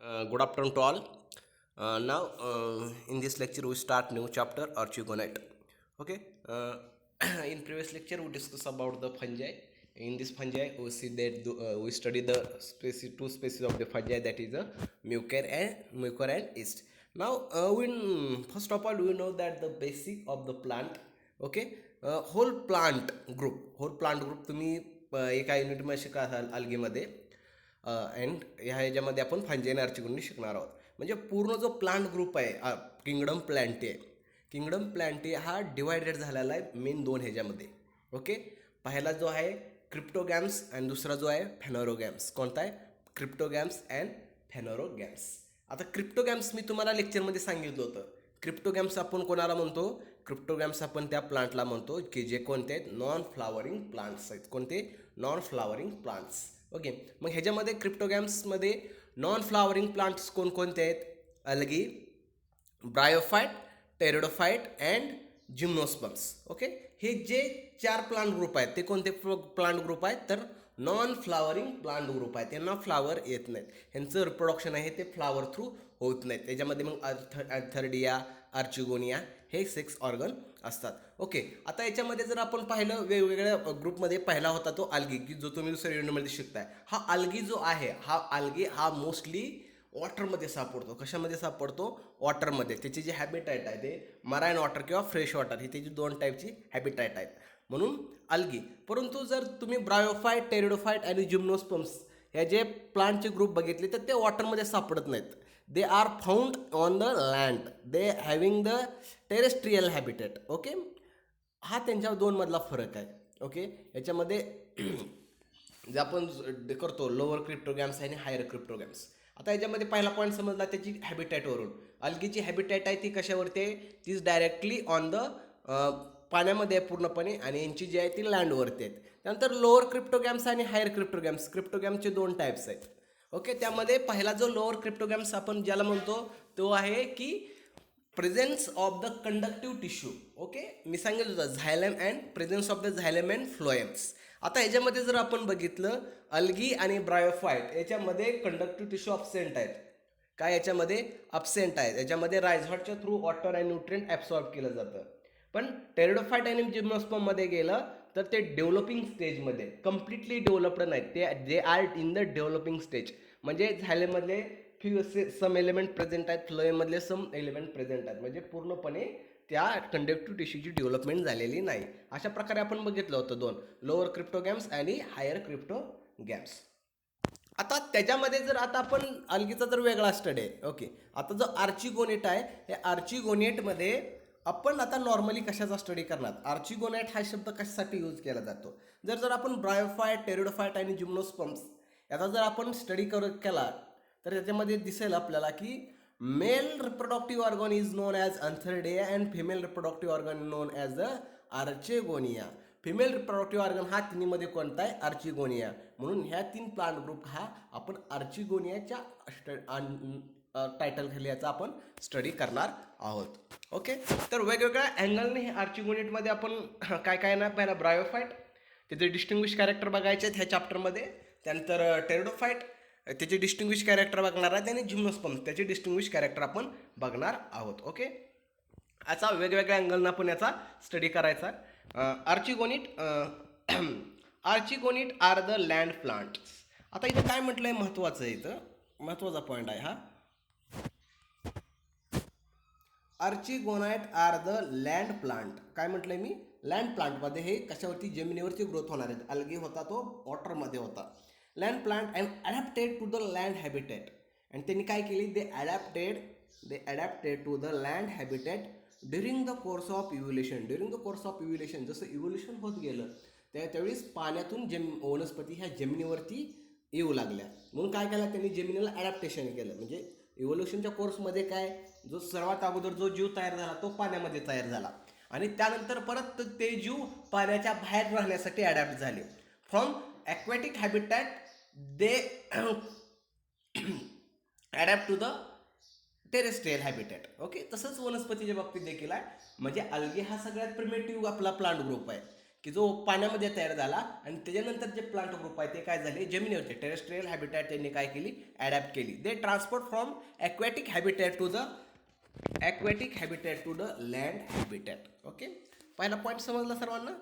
Good afternoon to all. Now, in this lecture, we start new chapter Archigonite. Okay. In previous lecture, we discussed about the fungi. In this fungi, we see that we study the two species of the fungi, that is the mucor and yeast. Now, first of all, we know that the basic of the plant. Okay. Whole plant group तुम्ही एका युनिटमध्ये शिका असाल अल्गीमध्ये. And ह्याच्यामध्ये आपण फांजाईन आर्चिगोनी शिकणार आहोत. म्हणजे पूर्ण जो प्लांट ग्रुप आहे किंगडम प्लॅन्टे, किंगडम प्लॅन्टे हा डिवायडेड झालेला आहे मेन दोन ह्याच्यामध्ये. ओके. पहिला जो आहे क्रिप्टोगॅम्स आणि दुसरा जो आहे फेनोरोगॅम्स. कोणता आहे? क्रिप्टोगॅम्स अँड फेनोरोगॅम्स. आता क्रिप्टोगॅम्स मी तुम्हाला लेक्चरमध्ये सांगितलं होतं. क्रिप्टोगॅम्स आपण कोणाला म्हणतो? क्रिप्टोगॅम्स आपण त्या प्लांटला म्हणतो की जे कोणते आहेत? नॉन फ्लावरिंग प्लांट्स आहेत. कोणते? Non flowering plants. ओके. मग ह्याच्यामध्ये क्रिप्टोगॅम्समध्ये नॉन फ्लावरिंग प्लांट्स कोणकोणते आहेत? Algae, bryophyte, pteridophyte and gymnosperms. Okay. हे जे 4 प्लांट ग्रुप आहेत ते कोणते प्लांट ग्रुप आहेत? तर नॉन फ्लावरिंग प्लांट ग्रुप आहेत. त्यांना फ्लावर येत नाहीत. ह्यांचं रिप्रोडक्शन आहे ते फ्लावर थ्रू होत नाहीत. त्याच्यामध्ये मग अर्थर्डिया, आर्चिगोनिया हे 6 ऑर्गन असतात. ओके. आता याच्यामध्ये जर आपण पाहिलं वेगवेगळ्या ग्रुपमध्ये पहिला होता तो अल्गी, की जो तुम्ही दुसऱ्या युनिटमध्ये शिकताय. हा अल्गी जो आहे हा मोस्टली वॉटरमध्ये सापडतो. कशामध्ये सापडतो? वॉटरमध्ये. त्याची जी हॅबिटॅट आहे ते मराईन वॉटर किंवा फ्रेश वॉटर, ही त्याची 2 टाईपची हॅबिटॅट आहेत. म्हणून अल्गी. परंतु जर तुम्ही ब्रायोफाइट, टेरिडोफाइट आणि जिम्नोस्पर्म्स हे जे प्लांटचे ग्रुप बघितले तर ते वॉटरमध्ये सापडत नाहीत. They are found on the land. They having the terrestrial habitat. Okay. हा त्यांच्या दोनमधला फरक आहे. ओके. याच्यामध्ये जे आपण करतो लोअर क्रिप्टोगॅम्स आणि हायर क्रिप्टोगॅम्स. आता याच्यामध्ये पहिला पॉईंट समजला त्याची हॅबिटॅटवरून. अल्गीची हॅबिटॅट आहे ती कशावरती आहे? तीच डायरेक्टली ऑन द पाण्यामध्ये आहे पूर्णपणे, आणि यांची जी आहे ती लँडवरती आहेत. त्यानंतर लोअर क्रिप्टोगॅम्स आणि हायर क्रिप्टोगॅम्स. क्रिप्टोगॅम्सचे 2 टाईप्स आहेत. ओके. त्यामध्ये पहिला जो लोअर क्रिप्टोगॅम्स आपण ज्याला म्हणतो तो आहे की presence of the conductive tissue. Okay. मी सांगितलं होतं xylem and presence of the xylem and phloems. आता ह्याच्यामध्ये जर आपण बघितलं अल्गी आणि ब्रायोफाइट याच्यामध्ये कंडक्टिव्ह टिश्यू अब्सेंट आहेत. काय याच्यामध्ये? अब्सेंट आहेत. याच्यामध्ये रायझॉटच्या through water and nutrient absorb केलं जातं. पण टेरिडोफाइट आणि जिम्नोस्पर्ममध्ये गेलं तर ते डेव्हलपिंग स्टेजमध्ये, कम्प्लिटली डेव्हलप्ड नाहीत ते. They are in the developing stage. म्हणजे झायलेमधले फ्यू सम एलिमेंट प्रेझेंट आहेत, फ्लोएममधले सम एलिमेंट प्रेझेंट आहेत. म्हणजे पूर्णपणे त्या कंडक्टिव्ह टिश्यूची डेव्हलपमेंट झालेली नाही. अशा प्रकारे आपण बघितलं होतं 2 लोअर क्रिप्टोगॅम्स आणि हायर क्रिप्टोगॅम्स. आता त्याच्यामध्ये जर आता आपण अल्गीचा जर वेगळा स्टडी आहे. ओके. आता जो आर्चिगोनेट आहे, हे आर्चिगोनेटमध्ये आपण आता नॉर्मली कशाचा स्टडी करणार? आर्चिगोनेट हा शब्द कशासाठी यूज केला जातो? जर आपण ब्रायोफाइट, टेरिडोफाइट आणि जिम्नोस्पर्म्स याचा जर आपण स्टडी केला तर त्याच्यामध्ये दिसेल आपल्याला की male reproductive organ is known as antheridia and female reproductive organ known as the archegonia. Female reproductive organ हा तिन्हीमध्ये कोणता आहे? आर्चिगोनिया. म्हणून ह्या 3 प्लांट ग्रुप हा आपण आर्चिगोनियाच्या टायटल खाली याचा आपण स्टडी करणार आहोत. ओके. तर वेगवेगळ्या अँगलने हे आर्चिगोनेटमध्ये आपण काय काय ना, पहिला ब्रायोफाइट त्याचे डिस्टिंग्विश कॅरेक्टर बघायचे आहेत ह्या चॅप्टरमध्ये. त्यानंतर टेरिडोफाइट त्याचे डिस्टिंग्विश कॅरेक्टर बघणार आहेत, आणि जिम्नोस्पर्म त्याचे डिस्टिंग्विश कॅरेक्टर आपण बघणार आहोत. ओके. याचा वेगवेगळ्या अँगलनं आपण याचा स्टडी करायचा. आर्चिगोनिट आर्चिगोनिट आर द लँड प्लांट्स. आता इथं काय म्हटलंय महत्त्वाचं आहे, इथं महत्त्वाचा पॉईंट आहे हा. आर्चिगोनाइट आर द लँड प्लांट. काय म्हटलंय मी? लँड प्लांटमध्ये हे कशावरती? जमिनीवरती ग्रोथ होणार आहेत. अल्गी होता तो वॉटरमध्ये होता. Land plant and adapted to the land habitat. आणि त्यांनी काय केली? They adapted to the land habitat during the course of evolution. During the course of evolution जसं इव्होल्युशन होत गेलं त्यावेळेस पाण्यातून वनस्पती ह्या जमिनीवरती येऊ लागल्या. म्हणून काय केलं त्यांनी? जमिनीला अडॅप्टेशन केलं. म्हणजे इव्होल्युशनच्या कोर्समध्ये काय, जो सर्वात अगोदर जो जीव तयार झाला तो पाण्यामध्ये तयार झाला, आणि त्यानंतर परत ते जीव पाण्याच्या बाहेर राहण्यासाठी अडॅप्ट झाले. From aquatic habitat they adapt to the terrestrial habitat. Okay. तसंच वनस्पतीच्या बाबतीत देखील आहे. म्हणजे अल्गी हा सगळ्यात प्रिमेटिव्ह आपला प्लांट ग्रुप आहे की जो पाण्यामध्ये तयार झाला आणि त्याच्यानंतर जे प्लांट ग्रुप आहे ते काय झाले जमिनीवरचे टेरेस्ट्रियल हॅबिटॅट त्यांनी काय केली ॲडॅप्ट केली. They transport from aquatic habitat to the land habitat. Okay, पहिला पॉईंट समजला सर्वांना.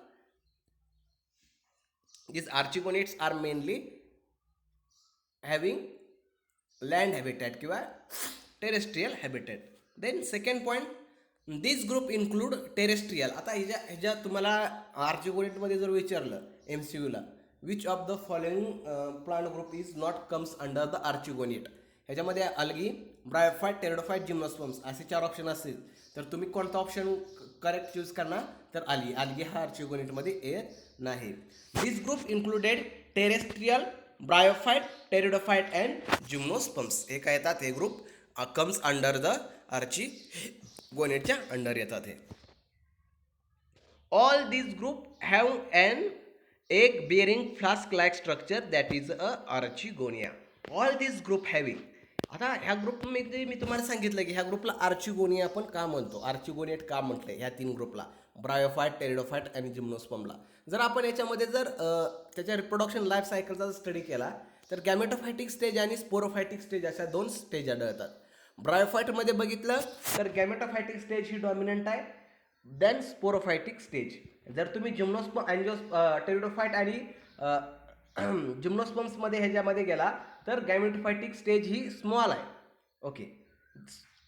This archegoniates are mainly having land habitat किंवा terrestrial habitat. Then second point, this group include terrestrial. आता ह्याच्या तुम्हाला आर्चिगोनेटमध्ये जर विचारलं MCQला which of the following plant group is not comes under the archegonate, ह्याच्यामध्ये अल्गी, ब्रायोफाइट, टेरिडोफाइट, जिम्नोस्पर्म्स असे 4 ऑप्शन असतील तर तुम्ही कोणता ऑप्शन करेक्ट चूज करणार तर अल्गी हा आर्चिगोनेटमध्ये येत नाही. This group included terrestrial, bryophyte, pteridophyte and gymnosperms. हे काय येतात, हे ग्रुप कम्स अंडर द आर्चिगोनेटच्या अंडर येतात. हे all this group have an egg bearing flask like structure that is a archegonia. All this group having. आता ह्या ग्रुपमध्ये मी तुम्हाला सांगितलं की ह्या ग्रुपला आर्चिगोनिया आपण का म्हणतो, आर्चिगोनेट का म्हटलंय ह्या 3 ग्रुपला, ब्रायोफाइट, टेरिडोफाइट आणि जिम्नोस्पर्मला. जर आपण याच्यामध्ये जर त्याच्या रिप्रोडक्शन लाईफ सायकलचा स्टडी केला तर गॅमेटोफायटिक स्टेज आणि स्पोरोफायटिक स्टेज अशा 2 स्टेज आढळतात. ब्रायोफाइटमध्ये बघितलं तर गॅमेटोफायटिक स्टेज ही डॉमिनंट आहे, देन स्पोरोफायटिक स्टेज. जर तुम्ही टेरिडोफाइट आणि जिम्नोस्पर्म्समध्ये ह्याच्यामध्ये गेला तर गॅमेटोफायटिक स्टेज ही स्मॉल आहे. ओके,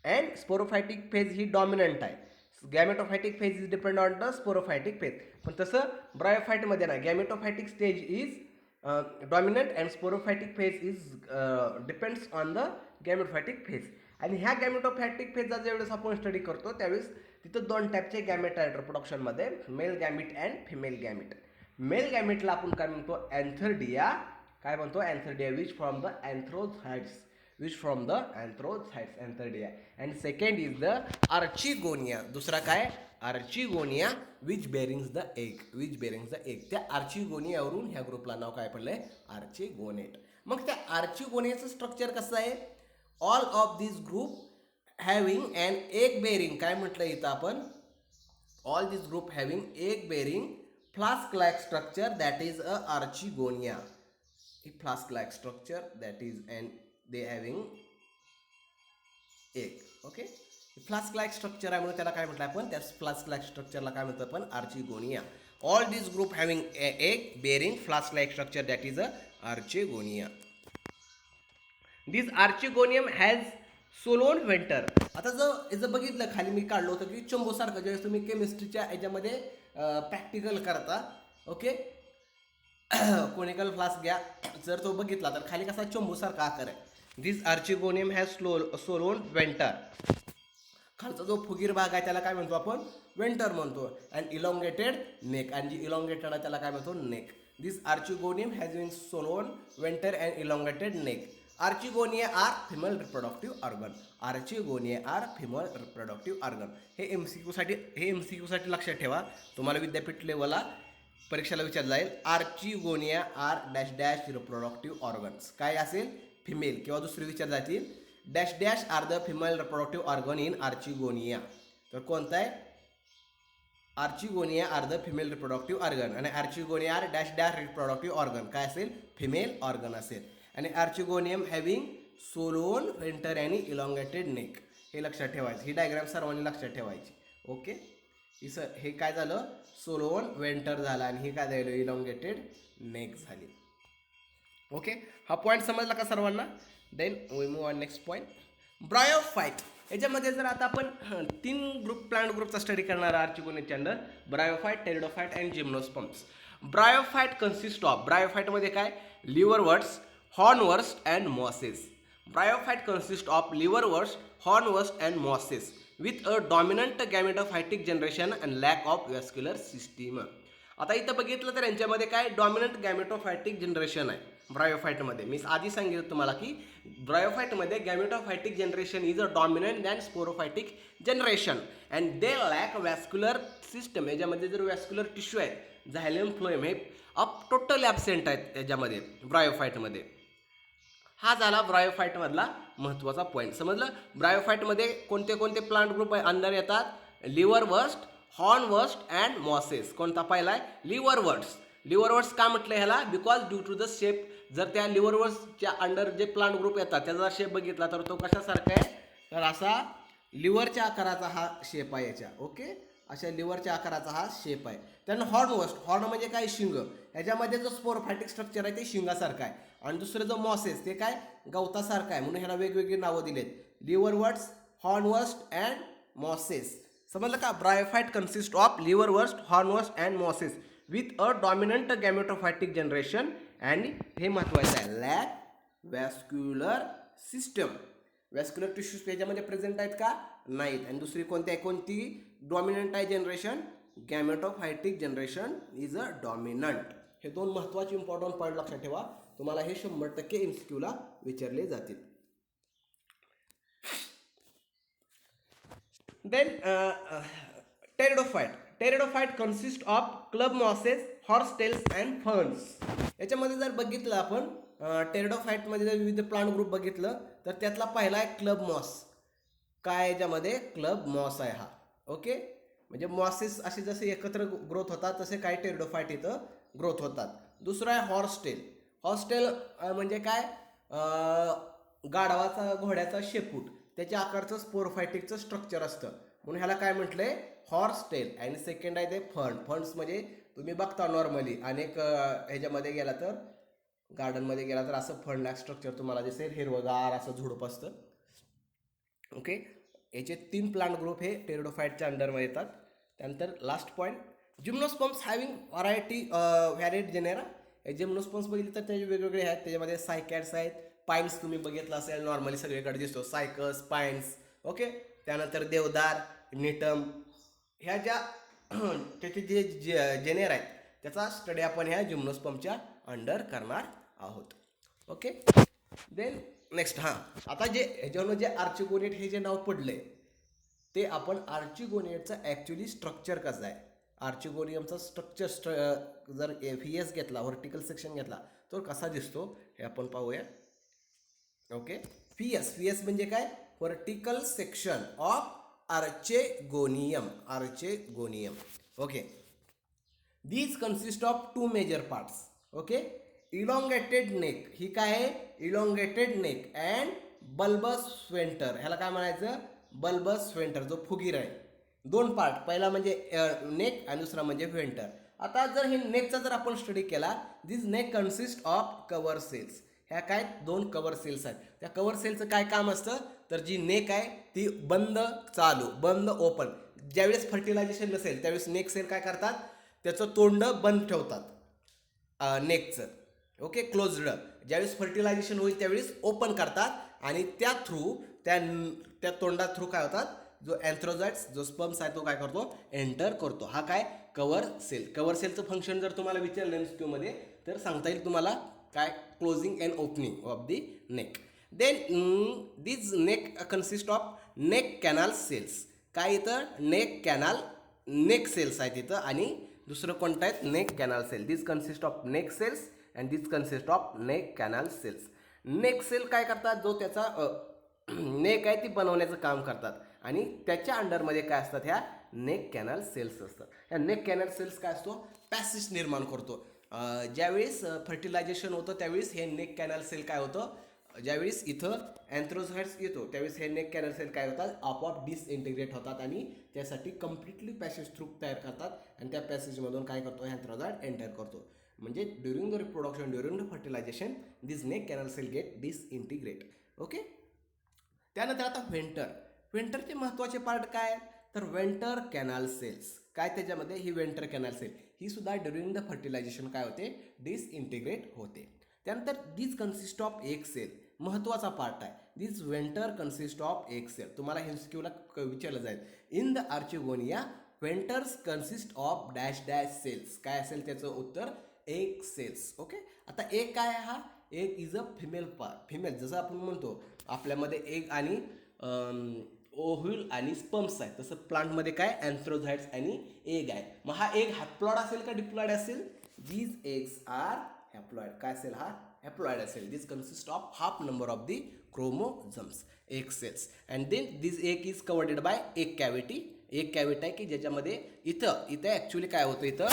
अँड स्पोरोफायटिक फेज ही डॉमिनंट आहे. Gametophytic phase is depend on the sporophytic phase. पण तसं ब्रायोफाइटमध्ये ना, gametophytic stage is dominant and sporophytic phase is depends on the gametophytic phase. आणि ह्या गॅमेटोफायटिक फेजचा ज्यावेळेस आपण स्टडी करतो त्यावेळेस तिथं 2 टाईपचे गॅमेट आहेत रिप्रोडक्शनमध्ये, male gamete and female gamete. Male गॅमिटला आपण काय म्हणतो अँथरडिया, काय म्हणतो antheridia, which from the antherozoids antheridia. And second is the archegonia. दुसरा काय archegonia which bearings the egg. त्या आर्चिगोनियावरून ह्या ग्रुपला नाव काय पडलंय आर्चिगोनेट. मग त्या आर्चिगोनियाचं स्ट्रक्चर कसं आहे, all of this group having and egg bearing, काय म्हटलं इथं आपण, all this group having egg bearing flask like structure that is a archegonia. Flask like structure that is and they having egg. Okay, flask like structure आहे म्हणून त्याला काय म्हटलं आपण, त्या फ्लास्क लाईक स्ट्रक्चरला काय म्हणतो आपण archegonia. All this group having egg bearing flask like structure that is a archegonia. This archegonium has swollen venter. आता जर बघितलं खाली मी काढलं होतं की चंबूसारखं, ज्यावेळेस तुम्ही केमिस्ट्रीच्या ह्याच्यामध्ये प्रॅक्टिकल करता, ओके, कोनिकल फ्लास्क घ्या, जर तो बघितला तर खाली कसा चंबूसारखा आकार आहे. दिस आर्चिगोनियम हॅज सोलोन व्हेंटर. खालचा जो फुगीर भाग आहे त्याला काय म्हणतो आपण व्हेंटर म्हणतो. अँड इलॉंगेटेड नेक, आणि जी इलॉंगेटेड आहे त्याला काय म्हणतो neck. This archegonium has swollen venter and elongated neck. Archegonia are female reproductive organ. हे MCQसाठी लक्षात ठेवा. तुम्हाला विद्यापीठ लेवलला परीक्षेला विचारलं जाईल. Archegonia are dash dash reproductive organs. काय असेल फिमेल, किंवा दुसरी विचार जातील dash dash are the female reproductive organ in archegonia. तर कोणता आहे archegonia are the female reproductive organ, आणि archegonia are dash dash reproductive organ काय असेल फिमेल ऑर्गन असेल. आणि आर्चिगोनियम हॅव्हिंग सोलोन व्हेंटर आणि इलॉंगेटेड नेक. हे लक्षात ठेवायचं, ही डायग्राम सर्वांनी लक्षात ठेवायची. ओके, हे काय झालं सोलोन व्हेंटर झाला आणि हे काय झालं इलॉंगेटेड नेक झाली. ओके, हा पॉईंट समजला का सर्वांना. Then we move on next point, bryophyte. याच्यामध्ये जर आता आपण 3 प्लांट ग्रुपचा स्टडी करणार आर्चिगोनेटच्या अंडर, bryophyte, pteridophyte and gymnosperms. Bryophyte consist of, ब्रायोफाइटमध्ये काय liverworts, hornworts and mosses. Bryophyte consist of liverworts, hornworts and mosses with a dominant gametophytic generation and lack of vascular system. आता इथं बघितलं तर यांच्यामध्ये काय डॉमिनंट गॅमेटोफायटिक जनरेशन आहे ब्रायोफाइटमध्ये. मी आधी सांगितलं तुम्हाला की ब्रायोफाइटमध्ये gametophytic generation is a dominant than sporophytic generation and they lack vascular system. याच्यामध्ये जर वॅस्क्युलर टिश्यू आहे झायलम फ्लोएम हे टोटली ॲबसेंट आहेत याच्यामध्ये ब्रायोफाइटमध्ये. हा झाला ब्रायोफाइटमधला महत्त्वाचा पॉईंट. समजलं ब्रायोफाइटमध्ये कोणते कोणते प्लांट ग्रुप अंडर येतात, लिव्हरवर्स्ट, हॉर्नवर्स्ट अँड मॉसेस. कोणता पहिला आहे? लिव्हरवर्ट्स. लिव्हरवर्ट्स का म्हटलं ह्याला? Because due to the shape. जर त्या लिव्हरवर्ट्सच्या अंडर जे प्लांट ग्रुप येतात त्याचा शेप बघितला तर तो कशासारखा आहे? तर असा लिव्हरच्या आकाराचा हा शेप आहे याच्या. ओके, अशा लिव्हरच्या आकाराचा हा शेप आहे. त्यानं हॉर्नवर्स्ट, हॉर्न म्हणजे काय? शिंग. ह्याच्यामध्ये जो स्पोरोफायटिक स्ट्रक्चर आहे ते शिंगासारखं आहे. आणि दुसरं जो मॉसेस ते काय? गवतासारखं आहे. म्हणून ह्याला वेगवेगळी नावं दिलेत. Liverworts, hornworts and mosses. समजलं का? ब्रायोफाइट कन्सिस्ट ऑफ लिव्हरवर्स्ट, hornworts and mosses with a dominant gametophytic generation and हे महत्त्वाचं आहे, lack vascular system. Vascular tissues याच्यामध्ये प्रेझेंट आहेत का? नाहीत. आणि दुसरी कोणती आहे? कोणती डॉमिनंट आहे generation? Gametophytic generation is a dominant. हे दोन महत्त्वाचे इम्पॉर्टंट पॉईंट लक्षात ठेवा. तुम्हाला हे 100% MCQला विचारले जातील. Then pteridophyte. Pteridophyte consist of club mosses, horsetails and ferns. याच्यामध्ये जर बघितलं आपण टेरिडोफाइटमध्ये जर विविध प्लांट ग्रुप बघितलं तर त्यातला पहिला आहे क्लब मॉस. काय याच्यामध्ये? क्लब मॉस आहे हा. ओके, म्हणजे मॉसेस असे जसे एकत्र ग्रोथ होतात तसे काही टेरिडोफाइट इथं ग्रोथ होतात. दुसरा आहे हॉर्सटेल. हॉर्सटेल म्हणजे काय? गाढवाचा, घोड्याचा शेपूट, त्याच्या आकारचं स्पोरोफायटिकचं स्ट्रक्चर असतं म्हणून ह्याला काय म्हटलंय? हॉर्सटेल. आणि सेकंड आहे ते फर्न. फर्न्स म्हणजे तुम्ही बघता नॉर्मली अनेक ह्याच्यामध्ये गेला तर गार्डनमध्ये गेला तर असं फर्न लाईक स्ट्रक्चर तुम्हाला दिसेल, हिरवगार असं झुडूप असतं. ओके, याचे 3 प्लांट ग्रुप हे टेरिडोफाइटच्या अंडरमध्ये येतात. त्यानंतर last point, gymnosperms having variety genera. Gymnosperms बघितले तर त्याचे वेगवेगळे आहेत. त्याच्यामध्ये सायकॅड्स आहेत, पाईन्स तुम्ही बघितलं असेल नॉर्मली सगळीकडे दिसतो, सायकस, पाईन्स. ओके, त्यानंतर देवदार, निटम, ह्या ज्या त्याचे जे जेनेर आहेत त्याचा स्टडी आपण ह्या जिम्नोस्पर्मच्या अंडर करणार आहोत. Okay, then next. आता जे ह्याच्यावर जे आर्चिगोनेट हे जे नाव पडलंय ते आपण आर्चिगोनेटचं ॲक्च्युली स्ट्रक्चर कसं आहे, आर्चिगोनियमचा स्ट्रक्चर जर VS घेतला, व्हर्टिकल सेक्शन घेतला तर कसा दिसतो हे आपण पाहूया. ओके, VS म्हणजे काय? Vertical section of archegonium. Archegonium. Okay, these consist of 2 major parts. Okay, elongated neck. ही काय आहे? Elongated neck and bulbous venter. ह्याला काय म्हणायचं? बल्बस स्वेंटर, जो फुगीर आहे. 2 पार्ट, पहिला म्हणजे नेक आणि दुसरा म्हणजे व्हेंटर. आता जर हे नेकचा जर आपण स्टडी केला, this neck consist of cover cells. ह्या काय? 2 कवर सेल्स आहेत. त्या कवर सेलचं काय काम असतं? तर जी नेक आहे ती बंद चालू, बंद ओपन. ज्यावेळेस फर्टिलायझेशन नसेल त्यावेळेस नेक सेल काय करतात? त्याचं तोंड बंद ठेवतात नेकचं. Okay, closed. ज्यावेळेस फर्टिलायझेशन होईल त्यावेळेस ओपन करतात आणि त्या थ्रू त्या तोंडा थ्रू काय होतात? जो अँथ्रोझाइट्स, जो स्पर्म्स आहे तो काय करतो? एंटर करतो. हा काय? Cover cell. कवर सेलचं फंक्शन जर तुम्हाला विचारलं MCQ मध्ये तर सांगता येईल तुम्हाला काय? Closing and opening of the neck. Then this neck consist of neck canal cells. काय इथं? नेक कॅनल, नेक सेल्स आहेत इथं. आणि दुसरं कोणतं आहेत? Neck canal cell. This consist of neck cells and this consist of neck canal cells. Neck cell काय करतात? जो त्याचा नेक आहे ती बनवण्याचं काम करतात आणि त्याच्या अंडरमध्ये काय असतात? ह्या नेक कॅनल सेल्स असतात. ह्या नेक कॅनल सेल्स काय असतो? पॅसेज निर्माण करतो. ज्यावेळेस फर्टिलायझेशन होतं त्यावेळेस हे नेक कॅनल सेल काय होतं? ज्यावेळेस इथं अँथ्रोझाइट्स येतो त्यावेळेस हे नेक कॅनल सेल काय होतात? आपोआप डिसइंटिग्रेट होतात आणि त्यासाठी कम्प्लिटली पॅसेज थ्रू तयार करतात आणि त्या पॅसेजमधून काय करतो? अँथ्रोझाइट एंटर करतो. म्हणजे during the reproduction, during the fertilization this neck canal cell get disintegrate. Okay, त्यानंतर आता व्हेंटर. व्हेंटरचे महत्त्वाचे पार्ट काय? तर व्हेंटर कॅनल सेल्स. काय त्याच्यामध्ये? ही व्हेंटर कॅनल सेल ही सुद्धा ड्युरिंग द फर्टिलायझेशन काय होते? डिसइंटिग्रेट होते. त्यानंतर दिस कन्सिस्ट ऑफ एक सेल. महत्त्वाचा पार्ट आहे. दिस व्हेंटर कन्सिस्ट ऑफ एक सेल. तुम्हाला MCQला विचारलं जाईल. In the archegonia venters consist of dash dash cells. काय असेल त्याचं उत्तर? एक सेल्स. ओके, आता एक काय हा? एक is a female part. Female जसं आपण म्हणतो आपल्यामध्ये एग आणि ओव्ह्यूल आणि स्पर्म्स आहे तसं प्लांटमध्ये काय? अँथ्रोझाइट्स आणि एग आहे. मग हा एग हॅप्लॉइड असेल का डिप्लॉइड असेल? These eggs are haploid. काय असेल? हा हॅप्लॉइड असेल. This consist of half number of the chromosomes, egg cells. And then this egg is covered by egg cavity एक कॅव्हिटी आहे की ज्याच्यामध्ये इथं ॲक्च्युली काय होतं, इथं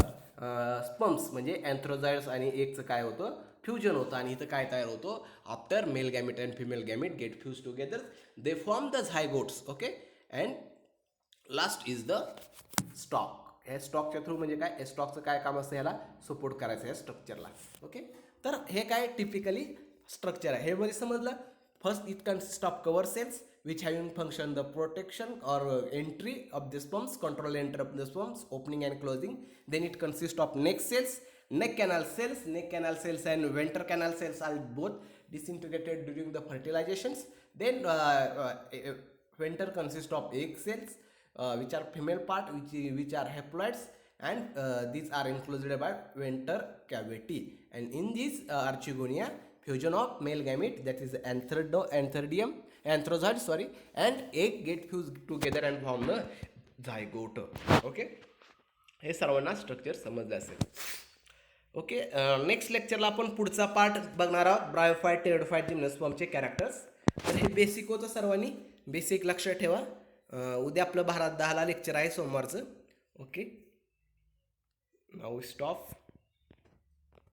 स्पम्स म्हणजे अँथ्रोझाइड्स आणि एकचं काय होतं, फ्युजन होतं. आणि इथं काय तयार होतं, after male gamete and female gamete get fuse together they form the zygotes. Okay. And last is the stalk. हे स्टॉकच्या थ्रू म्हणजे काय, हे स्टॉकचं काय काम असतं, ह्याला सपोर्ट करायचं या स्ट्रक्चरला. ओके. तर हे काय टिपिकली स्ट्रक्चर आहे. हे मध्ये समजलं. First it consist of cover cells which having function the protection or entry of the sperms, control entry of the sperms, opening and closing. Then it consists of neck cells, neck canal cells and venter canal cells are both disintegrated during the fertilizations. Then venter consists of egg cells which are female part, which are haploids, and these are enclosed by venter cavity. And in this archegonia, fusion of male gamete, that is anthrozoid, and egg get fused together and form the zygote. Okay. हे सर्वांना structure समजलं असेल. Okay. Next लेक्चरला आपण पुढचा part बघणार आहोत, ब्रायोफाईट टेरिडोफाईट जिम्नोस्पर्मचे characters. तर हे बेसिक होतं, सर्वांनी बेसिक लक्षात ठेवा. उद्या आपलं 12:10ला लेक्चर आहे सोमवारचं. ओके. Now stop.